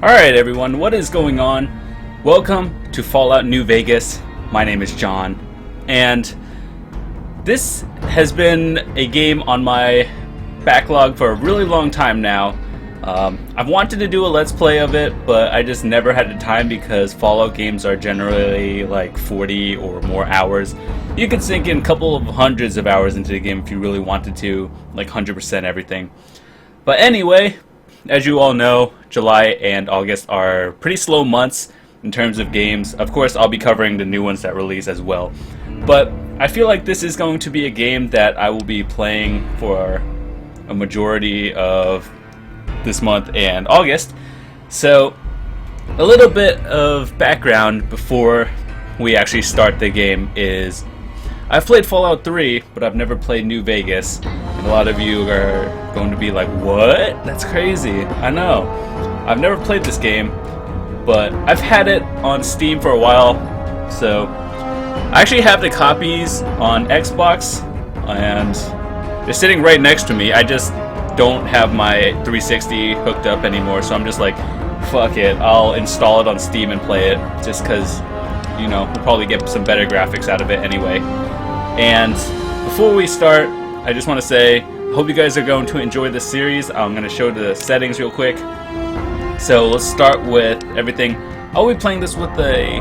Alright everyone, what is going on? Welcome to Fallout New Vegas. My name is John, and this has been a game on my backlog for a really long time now. I've wanted to do a Let's Play of it, but I just never had the time because Fallout games are generally like 40 or more hours. You can sink in a couple of hundreds of hours into the game if you really wanted to, like 100% everything. But anyway, as you all know, July and August are pretty slow months in terms of games. Of course, I'll be covering the new ones that release as well. But I feel like this is going to be a game that I will be playing for a majority of this month and August. So, a little bit of background before we actually start the game is I've played Fallout 3, but I've never played New Vegas. And a lot of you are going to be like, what? That's crazy. I know. I've never played this game, but I've had it on Steam for a while. So I actually have the copies on Xbox, and they're sitting right next to me. I just don't have my 360 hooked up anymore, so I'm just like, fuck it. I'll install it on Steam and play it, just because, you know, we'll probably get some better graphics out of it anyway. And before we start, I just want to say, I hope you guys are going to enjoy this series. I'm going to show the settings real quick. So let's start with everything. I'll be playing this with the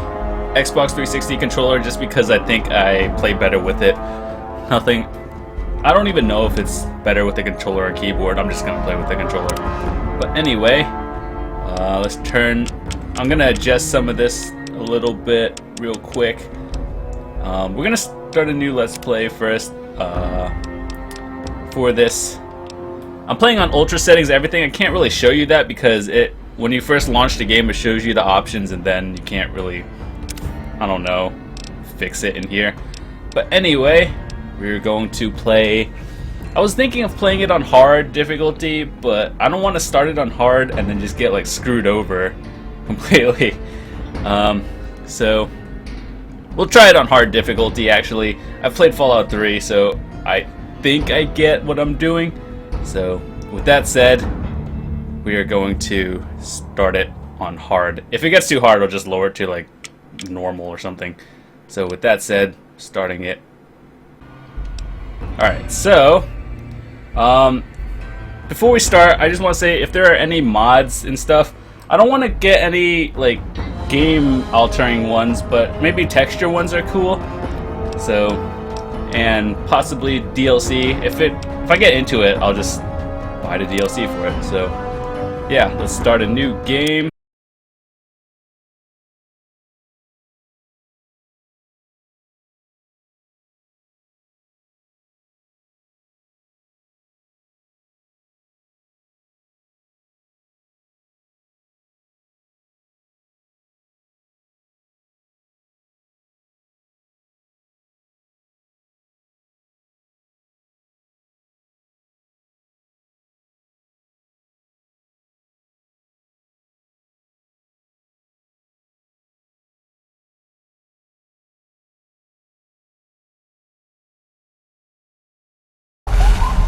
Xbox 360 controller just because I think I play better with it. Nothing. I don't even know if it's better with the controller or keyboard. I'm just going to play with the controller. But anyway, let's turn. I'm going to adjust some of this a little bit real quick. We're going to start a new Let's Play first. For this, I'm playing on ultra settings, everything. I can't really show you that because when you first launch the game, it shows you the options, and then you can't really, I don't know, fix it in here. But anyway, we're going to play. I was thinking of playing it on hard difficulty, but I don't want to start it on hard and then just get like screwed over completely. So we'll try it on hard difficulty. Actually, I've played Fallout 3, so I think I get what I'm doing. So with that said, we are going to start it on hard. If it gets too hard, I'll just lower it to like normal or something. So with that said, starting it. Alright, so before we start, I just want to say if there are any mods and stuff, I don't want to get any like game altering ones, but maybe texture ones are cool. So, and possibly DLC. If I get into it, I'll just buy the DLC for it. So yeah, let's start a new game.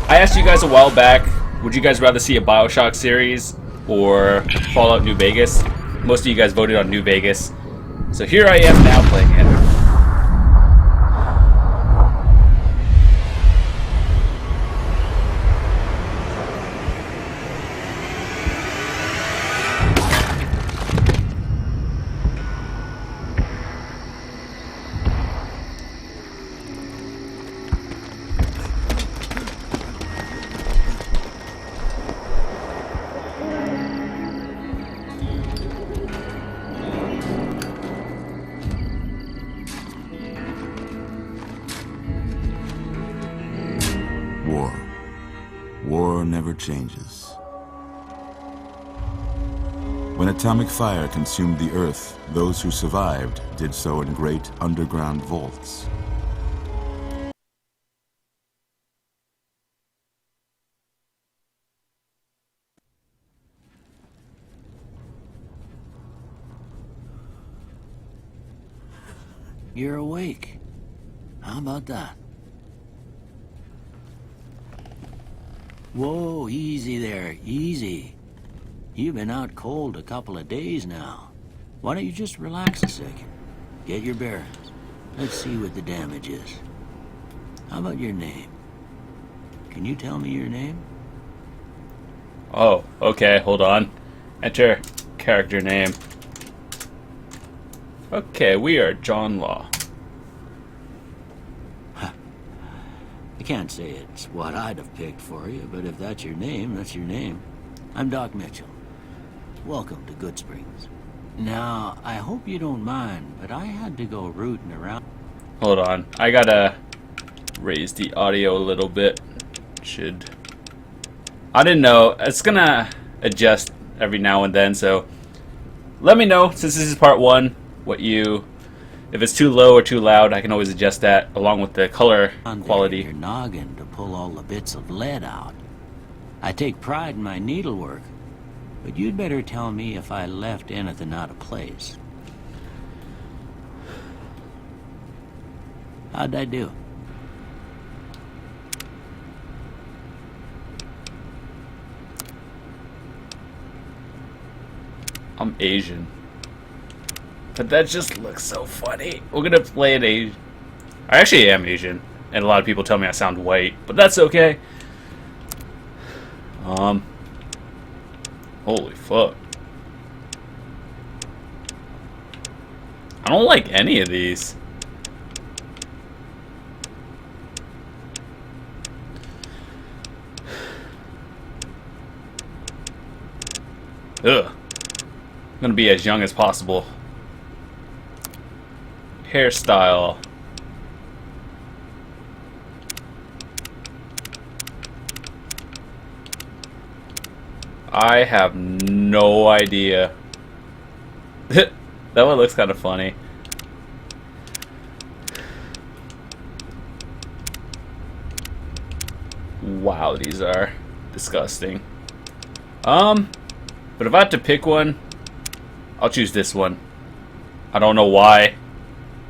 I asked you guys a while back, would you guys rather see a BioShock series or Fallout New Vegas? Most of you guys voted on New Vegas. So here I am now playing it. War never changes. When atomic fire consumed the earth, those who survived did so in great underground vaults. You're awake. How about that? Whoa, easy there, easy. You've been out cold a couple of days now. Why don't you just relax a second? Get your bearings. Let's see what the damage is. How about your name? Can you tell me your name? Oh, okay, hold on. Enter character name. Okay, we are John Law. I can't say it's what I'd have picked for you, but if that's your name, that's your name. I'm Doc Mitchell. Welcome to Goodsprings. Now, I hope you don't mind, but I had to go rooting around. Hold on, I gotta raise the audio a little bit. I didn't know. It's gonna adjust every now and then, so let me know, since this is part one, if it's too low or too loud. I can always adjust that along with the color quality. Your noggin to pull all the bits of lead out. I take pride in my needlework, but you'd better tell me if I left anything out of place. How'd I do? I'm Asian. But that just looks so funny. We're gonna play an Asian. I actually am Asian, and a lot of people tell me I sound white, but that's okay. Holy fuck. I don't like any of these. Ugh. I'm gonna be as young as possible. Hairstyle. I have no idea. That one looks kind of funny. Wow, these are disgusting. But if I had to pick one, I'll choose this one. I don't know why.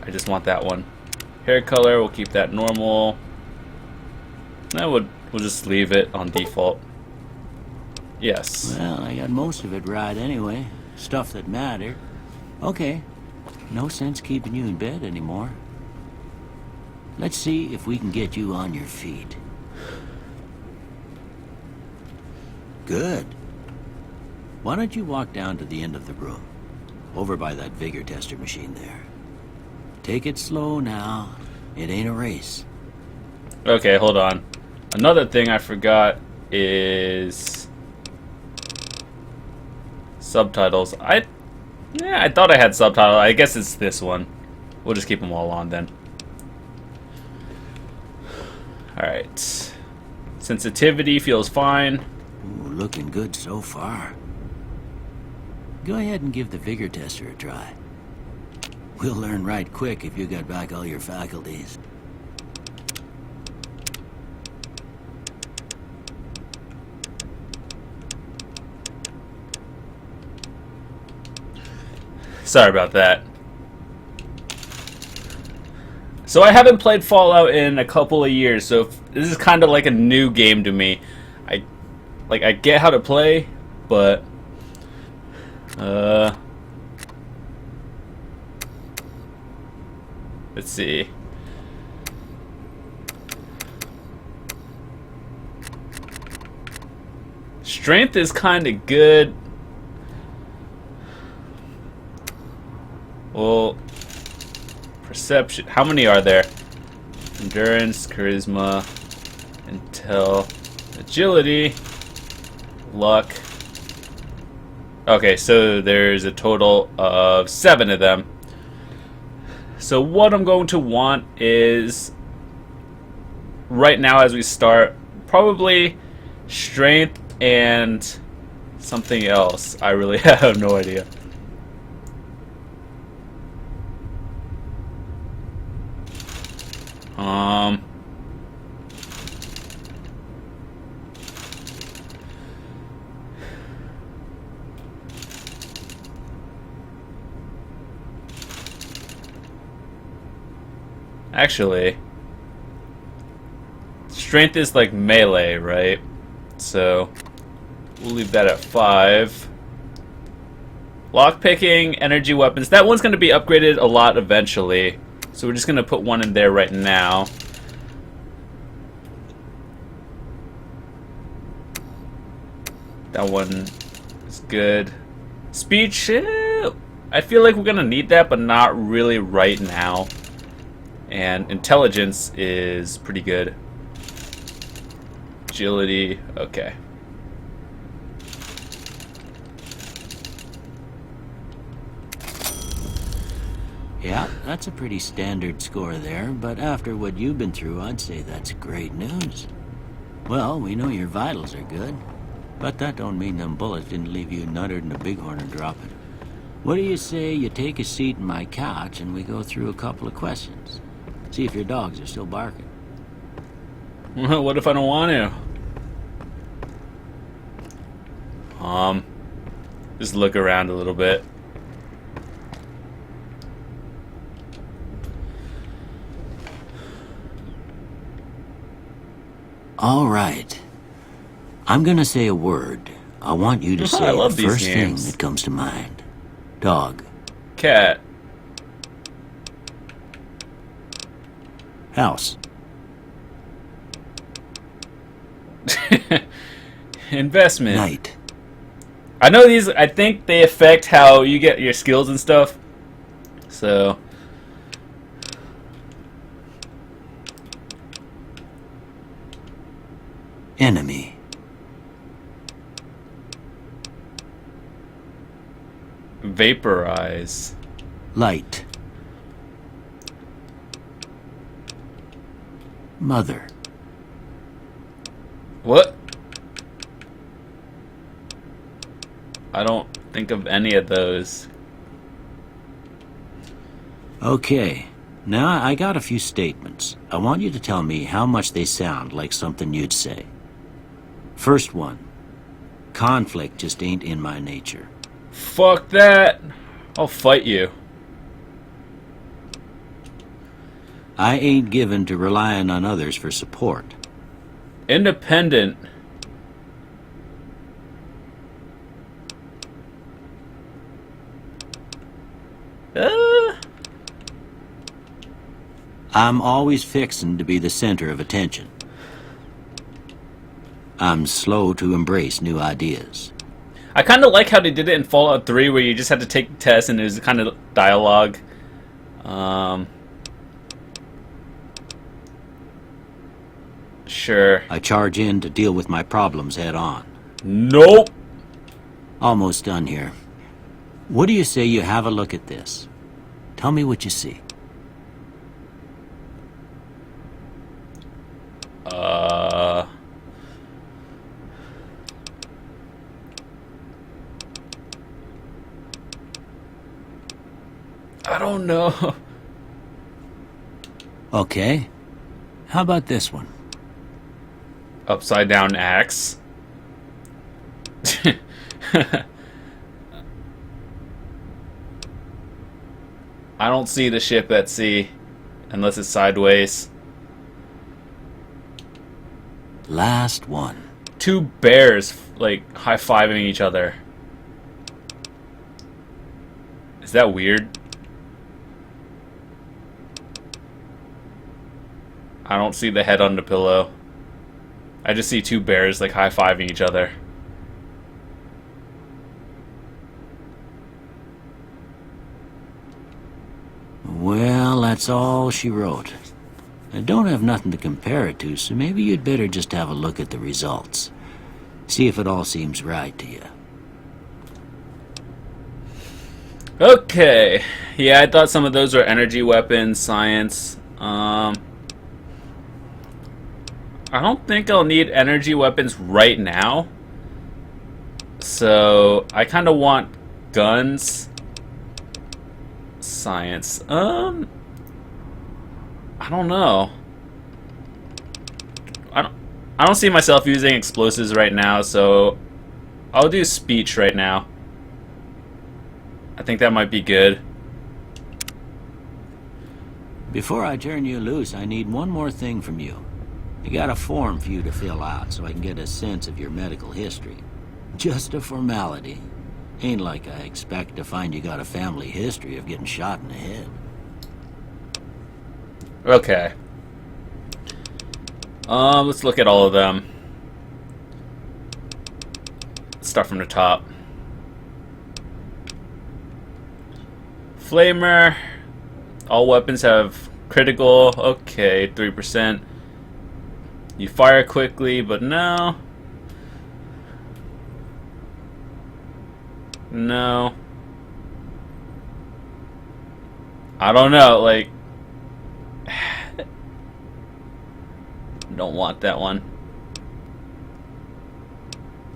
I just want that one. Hair color, we'll keep that normal. We'll just leave it on default. Yes. Well, I got most of it right anyway. Stuff that mattered. Okay. No sense keeping you in bed anymore. Let's see if we can get you on your feet. Good. Why don't you walk down to the end of the room? Over by that Vigor Tester machine there. Take it slow now. It ain't a race. Okay, hold on. Another thing I forgot is subtitles. I thought I had subtitles. I guess it's this one. We'll just keep them all on then. Alright. Sensitivity feels fine. Ooh, looking good so far. Go ahead and give the Vigor Tester a try. We'll learn right quick if you got back all your faculties. Sorry about that. So I haven't played Fallout in a couple of years, so this is kind of like a new game to me. I get how to play, but let's see. Strength is kind of good. Well, perception. How many are there? Endurance, charisma, intel, agility, luck. Okay, so there's a total of 7 of them. So what I'm going to want is, right now as we start, probably strength and something else. I really have no idea. Actually, strength is like melee, right? So we'll leave that at 5. Lockpicking, energy weapons. That one's going to be upgraded a lot eventually. So we're just going to put one in there right now. That one is good. Speech, I feel like we're going to need that, but not really right now. And intelligence is pretty good. Agility, okay. Yeah, that's a pretty standard score there, but after what you've been through, I'd say that's great news. Well, we know your vitals are good, but that don't mean them bullets didn't leave you nuttered in a bighorn and dropping. What do you say you take a seat in my couch and we go through a couple of questions? See if your dogs are still barking. What if I don't want to? Just look around a little bit. All right. I'm gonna say a word. I want you to say the first thing that comes to mind. Dog. Cat. House. Investment. Night. I know these, I think they affect how you get your skills and stuff. So. Enemy. Vaporize. Light. Mother. What? I don't think of any of those. Okay. Now I got a few statements. I want you to tell me how much they sound like something you'd say. First one. Conflict just ain't in my nature. Fuck that. I'll fight you. I ain't given to relying on others for support. Independent. I'm always fixin' to be the center of attention. I'm slow to embrace new ideas. I kind of like how they did it in Fallout 3, where you just had to take the test and it was kind of dialogue. Sure. I charge in to deal with my problems head on. Nope. Almost done here. What do you say you have a look at this? Tell me what you see. I don't know. Okay. How about this one? Upside down axe. I don't see the ship at sea unless it's sideways. Last one. Two bears like high-fiving each other. Is that weird? I don't see the head on the pillow. I just see two bears like high-fiving each other. Well, that's all she wrote. I don't have nothing to compare it to, so maybe you'd better just have a look at the results. See if it all seems right to you. Okay. Yeah, I thought some of those were energy weapons, science. I don't think I'll need energy weapons right now. So, I kind of want guns. Science. I don't know. I don't see myself using explosives right now, so I'll do speech right now. I think that might be good. Before I turn you loose, I need one more thing from you. I got a form for you to fill out so I can get a sense of your medical history. Just a formality. Ain't like I expect to find you got a family history of getting shot in the head. Okay. Let's look at all of them. Let's start from the top. Flamer. All weapons have critical. Okay, 3%. You fire quickly, but no. No. I don't know, like... Don't want that one.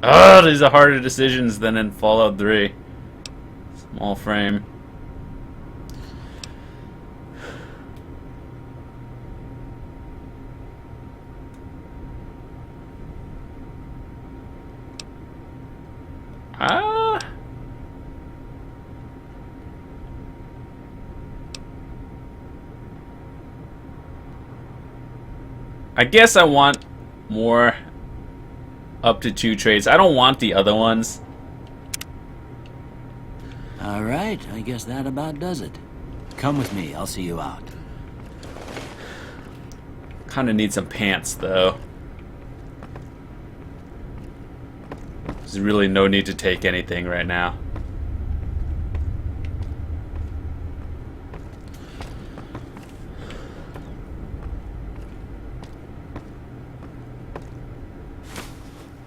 Oh, these are harder decisions than in Fallout 3. Small frame. I guess I want more up to 2 traits. I don't want the other ones. Alright, I guess that about does it. Come with me, I'll see you out. Kinda need some pants, though. There's really no need to take anything right now.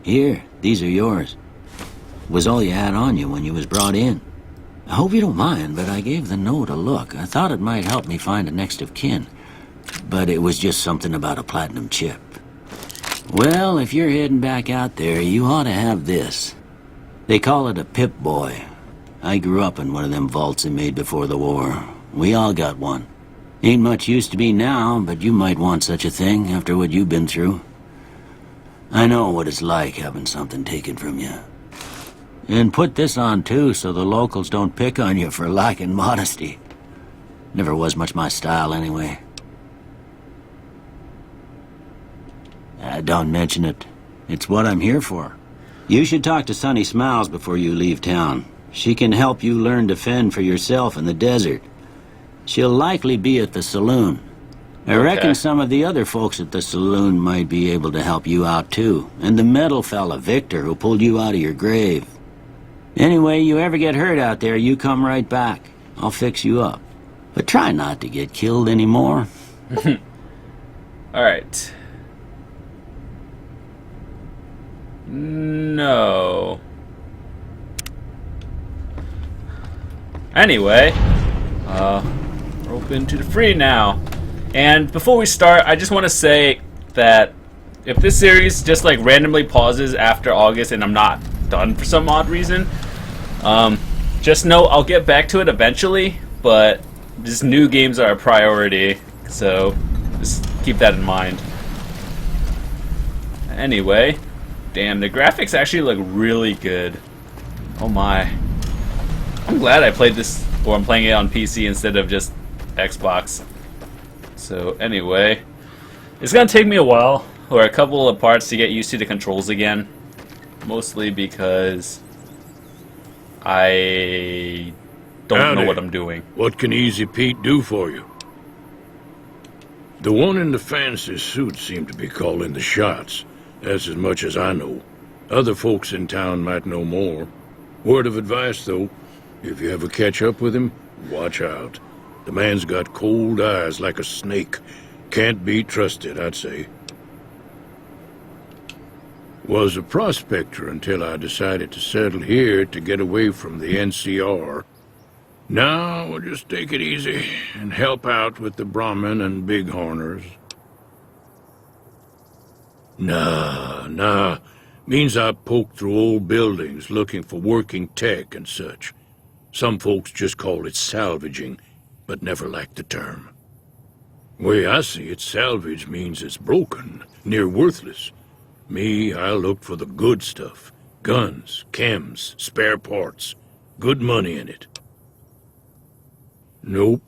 Here, these are yours. Was all you had on you when you was brought in. I hope you don't mind, but I gave the note a look. I thought it might help me find a next of kin. But it was just something about a platinum chip. Well, if you're heading back out there, you ought to have this. They call it a Pip-Boy. I grew up in one of them vaults they made before the war. We all got one. Ain't much use to me now, but you might want such a thing after what you've been through. I know what it's like having something taken from you. And put this on too, so the locals don't pick on you for lacking modesty. Never was much my style anyway. Don't mention it. It's what I'm here for. You should talk to Sunny Smiles before you leave town. She can help you learn to fend for yourself in the desert. She'll likely be at the saloon. I reckon some of the other folks at the saloon might be able to help you out too. And the metal fella, Victor, who pulled you out of your grave. Anyway, you ever get hurt out there, you come right back. I'll fix you up. But try not to get killed anymore. Alright. No. Anyway, we're open to the free now. And before we start, I just want to say that if this series just like randomly pauses after August and I'm not done for some odd reason, just know I'll get back to it eventually, but just new games are a priority, so just keep that in mind. Anyway, damn, the graphics actually look really good. Oh my. I'm glad I played this, or I'm playing it on PC instead of just Xbox. So anyway, it's gonna take me a while, or a couple of parts to get used to the controls again. Mostly because I don't know what I'm doing. What can Easy Pete do for you? The one in the fancy suit seemed to be calling the shots. That's as much as I know. Other folks in town might know more. Word of advice, though, if you ever catch up with him, watch out. The man's got cold eyes like a snake. Can't be trusted, I'd say. Was a prospector until I decided to settle here to get away from the NCR. Now we'll just take it easy and help out with the Brahmin and Bighorners. Nah. Means I poke through old buildings looking for working tech and such. Some folks just call it salvaging, but never liked the term. Way I see it, salvage means it's broken, near worthless. Me, I look for the good stuff. Guns, chems, spare parts. Good money in it. Nope.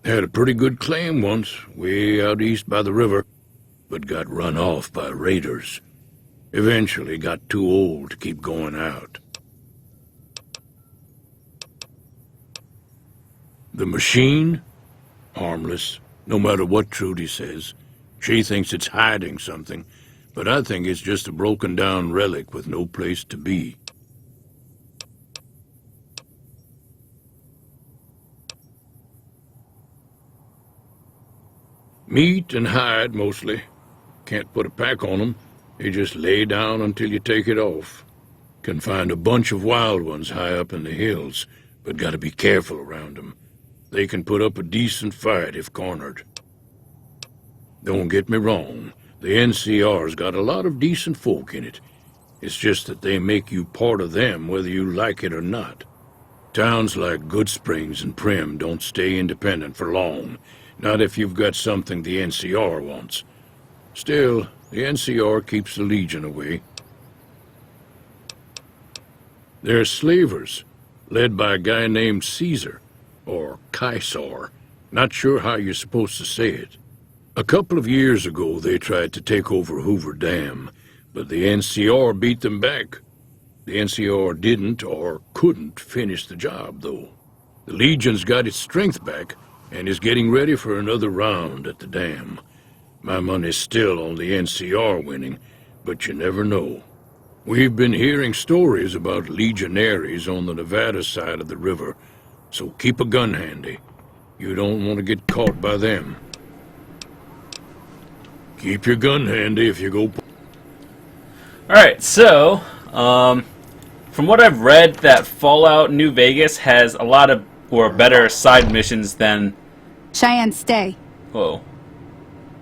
Had a pretty good claim once, way out east by the river, but got run off by raiders. Eventually got too old to keep going out. The machine? Harmless, no matter what Trudy says. She thinks it's hiding something, but I think it's just a broken-down relic with no place to be. Meat and hide, mostly. Can't put a pack on them. They just lay down until you take it off. Can find a bunch of wild ones high up in the hills, but gotta be careful around them. They can put up a decent fight if cornered. Don't get me wrong, the NCR's got a lot of decent folk in it. It's just that they make you part of them whether you like it or not. Towns like Goodsprings and Prim don't stay independent for long, not if you've got something the NCR wants. Still, the NCR keeps the Legion away. They're slavers, led by a guy named Caesar, or Caesar. Not sure how you're supposed to say it. A couple of years ago, they tried to take over Hoover Dam, but the NCR beat them back. The NCR didn't or couldn't finish the job, though. The Legion's got its strength back and is getting ready for another round at the dam. My money's still on the NCR winning, but you never know. We've been hearing stories about legionaries on the Nevada side of the river, so keep a gun handy. You don't want to get caught by them. Keep your gun handy if you go... Alright, so, from what I've read, that Fallout New Vegas has a lot of, or better side missions than... Cheyenne, stay. Whoa.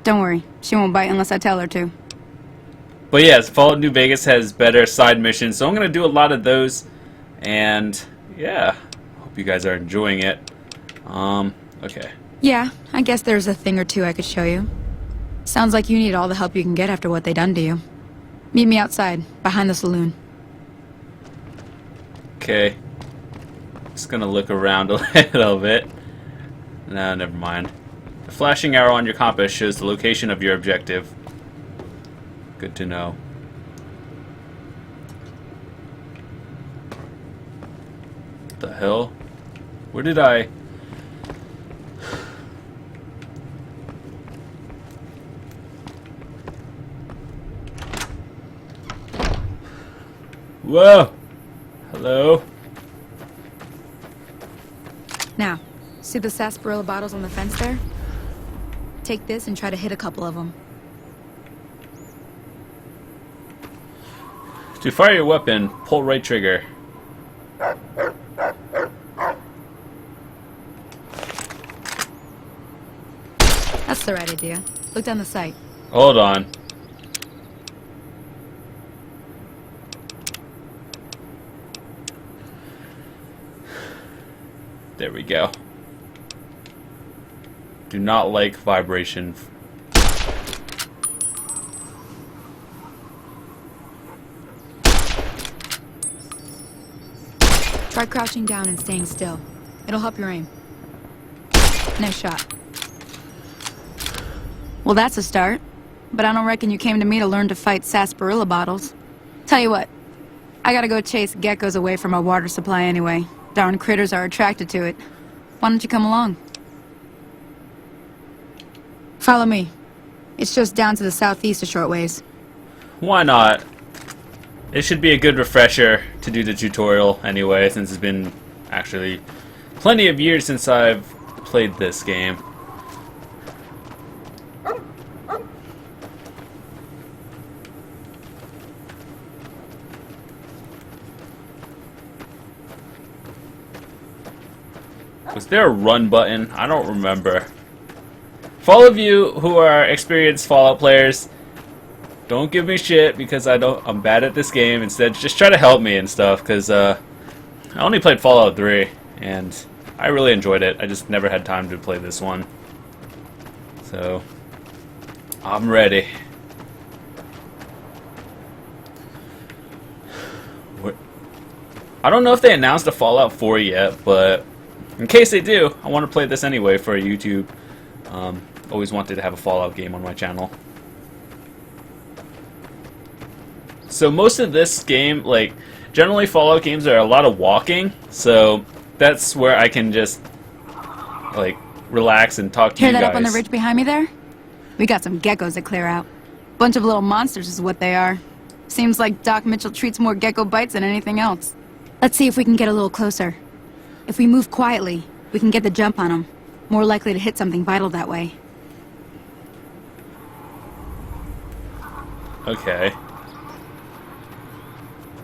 Don't worry, she won't bite unless I tell her to. But yes, Fallout New Vegas has better side missions, so I'm going to do a lot of those, and yeah, hope you guys are enjoying it. Okay. Yeah, I guess there's a thing or two I could show you. Sounds like you need all the help you can get after what they done to you. Meet me outside, behind the saloon. Okay. Just gonna look around a little bit. No, never mind. The flashing arrow on your compass shows the location of your objective. Good to know. What the hell? Where did I... Whoa! Hello? Now, see the sarsaparilla bottles on the fence there? Take this and try to hit a couple of them. To fire your weapon, pull right trigger. That's the right idea. Look down the sight. Hold on. There we go. Do not like vibration. Try crouching down and staying still. It'll help your aim. Nice shot. Well, that's a start. But I don't reckon you came to me to learn to fight sarsaparilla bottles. Tell you what, I gotta go chase geckos away from our water supply anyway. Darn critters are attracted to it. Why don't you come along? Follow me. It's just down to the southeast a short ways. Why not? It should be a good refresher to do the tutorial anyway, since it's been actually plenty of years since I've played this game. Was there a run button? I don't remember. For all of you who are experienced Fallout players, don't give me shit because I'm bad at this game. Instead, just try to help me and stuff, because I only played Fallout 3 and I really enjoyed it. I just never had time to play this one. So, I'm ready. I don't know if they announced a Fallout 4 yet, but in case they do, I want to play this anyway for YouTube. Always wanted to have a Fallout game on my channel. So most of this game, like, generally Fallout games are a lot of walking, so that's where I can just like, relax and talk to Hear you that guys. up on the ridge behind me there? We got some geckos to clear out. Bunch of little monsters is what they are. Seems like Doc Mitchell treats more gecko bites than anything else. Let's see if we can get a little closer. If we move quietly, we can get the jump on them. More likely to hit something vital that way. Okay.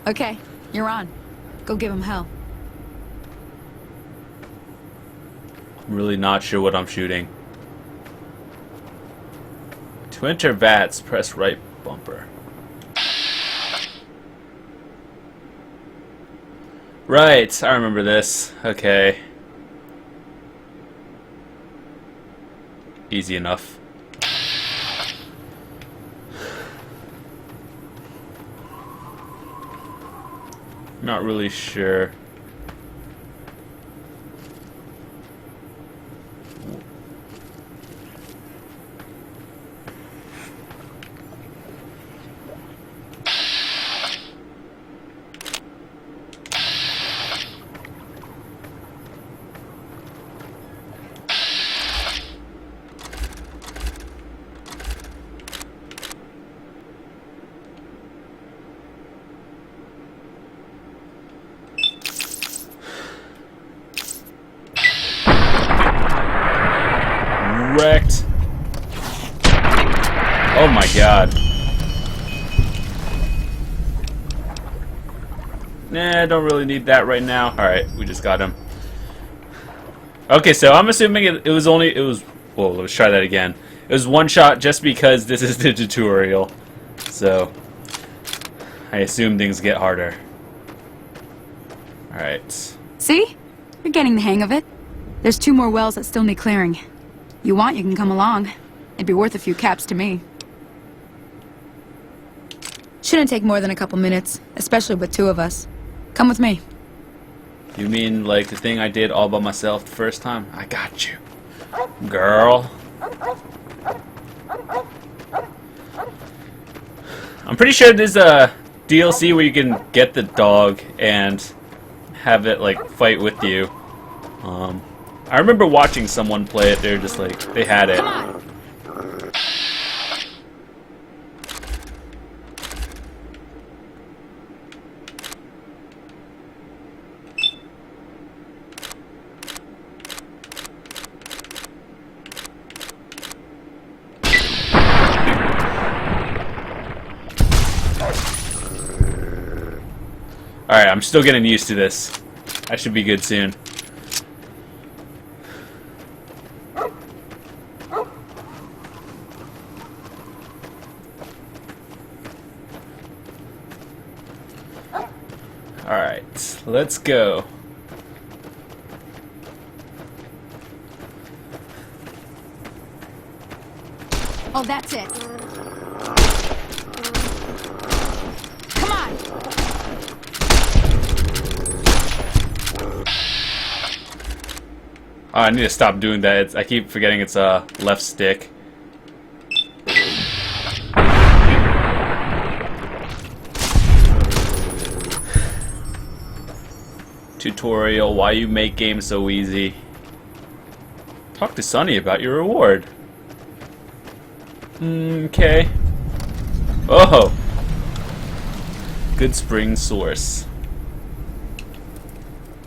Okay, you're on. Go give him hell. I'm really not sure what I'm shooting. To enter VATS, press right bumper. Right, I remember this. Okay. Easy enough. Not really sure. Wrecked. Oh my god. Nah, don't really need that right now. Alright, we just got him. Okay, so I'm assuming it was, well, let's try that again. It was one shot just because this is the tutorial. So, I assume things get harder. Alright. See? You're getting the hang of it. There's 2 more wells that still need clearing. You want, you can come along. It'd be worth a few caps to me. Shouldn't take more than a couple minutes, especially with 2 of us. Come with me. You mean like the thing I did all by myself the first time? I got you. Girl. I'm pretty sure there's a DLC where you can get the dog and have it like fight with you. I remember watching someone play it. They're just like, they had it. Come on. Alright, I'm still getting used to this. I should be good soon. Alright, let's go. Oh, that's it. Come on. Oh, I need to stop doing that. I keep forgetting it's left stick. Tutorial, why you make games so easy. Talk to Sonny about your reward. Okay. Oh! Goodsprings source.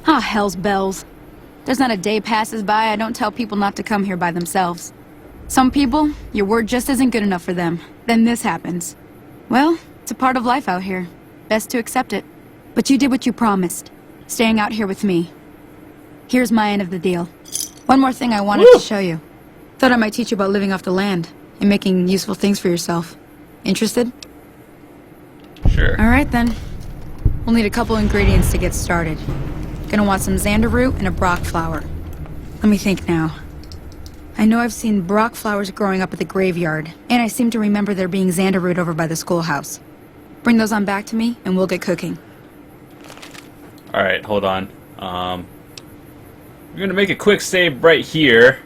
Ah, hell's bells. There's not a day passes by I don't tell people not to come here by themselves. Some people, your word just isn't good enough for them. Then this happens. Well, it's a part of life out here. Best to accept it. But you did what you promised. Staying out here with me. Here's my end of the deal. One more thing I wanted to show you. Thought I might teach you about living off the land and making useful things for yourself. Interested? Sure. Alright then. We'll need a couple ingredients to get started. Gonna want some xander root and a brock flower. Let me think now. I know I've seen brock flowers growing up at the graveyard, and I seem to remember there being xander root over by the schoolhouse. Bring those on back to me, and we'll get cooking. Alright, hold on. We're gonna make a quick save right here.